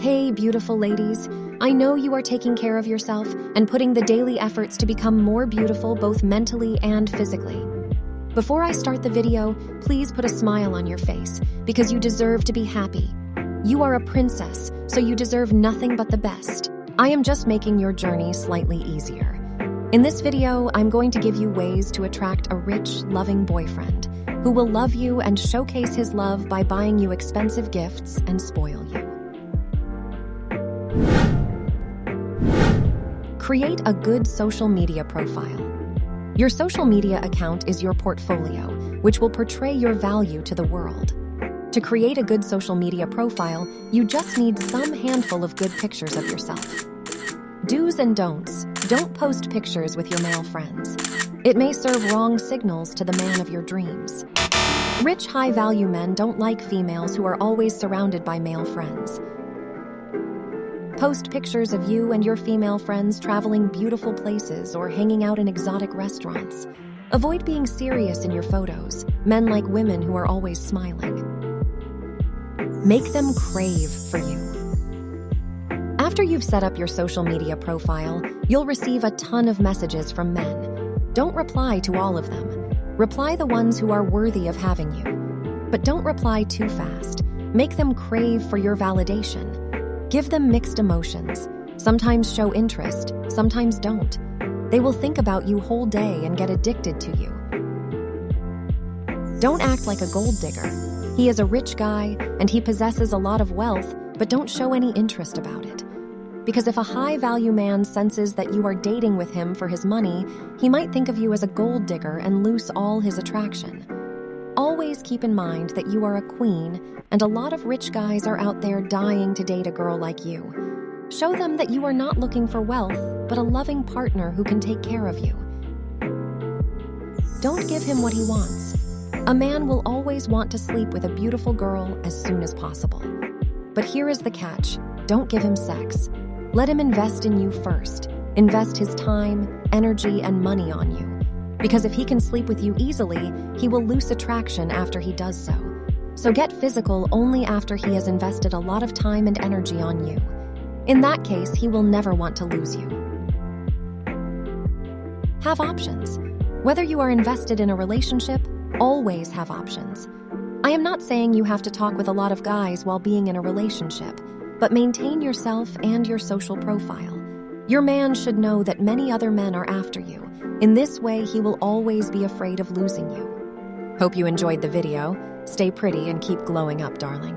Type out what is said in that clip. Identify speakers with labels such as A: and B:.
A: Hey, beautiful ladies. I know you are taking care of yourself and putting the daily efforts to become more beautiful both mentally and physically. Before I start the video, please put a smile on your face because you deserve to be happy. You are a princess, so you deserve nothing but the best. I am just making your journey slightly easier. In this video, I'm going to give you ways to attract a rich, loving boyfriend who will love you and showcase his love by buying you expensive gifts and spoil you. Create a good social media profile. Your social media account is your portfolio, which will portray your value to the world. To create a good social media profile, you just need some handful of good pictures of yourself. Do's and don'ts. Don't post pictures with your male friends. It may serve wrong signals to the man of your dreams. Rich, high-value men don't like females who are always surrounded by male friends. Post pictures of you and your female friends traveling beautiful places or hanging out in exotic restaurants. Avoid being serious in your photos. Men like women who are always smiling. Make them crave for you. After you've set up your social media profile, you'll receive a ton of messages from men. Don't reply to all of them. Reply the ones who are worthy of having you. But don't reply too fast. Make them crave for your validation. Give them mixed emotions. Sometimes show interest, sometimes don't. They will think about you whole day and get addicted to you. Don't act like a gold digger. He is a rich guy and he possesses a lot of wealth, but don't show any interest about it. Because if a high-value man senses that you are dating with him for his money, he might think of you as a gold digger and lose all his attraction. Always keep in mind that you are a queen, and a lot of rich guys are out there dying to date a girl like you. Show them that you are not looking for wealth, but a loving partner who can take care of you. Don't give him what he wants. A man will always want to sleep with a beautiful girl as soon as possible. But here is the catch. Don't give him sex. Let him invest in you first. Invest his time, energy, and money on you. Because if he can sleep with you easily, he will lose attraction after he does so. So get physical only after he has invested a lot of time and energy on you. In that case, he will never want to lose you. Have options. Whether you are invested in a relationship, always have options. I am not saying you have to talk with a lot of guys while being in a relationship, but maintain yourself and your social profile. Your man should know that many other men are after you. In this way, he will always be afraid of losing you. Hope you enjoyed the video. Stay pretty and keep glowing up, darling.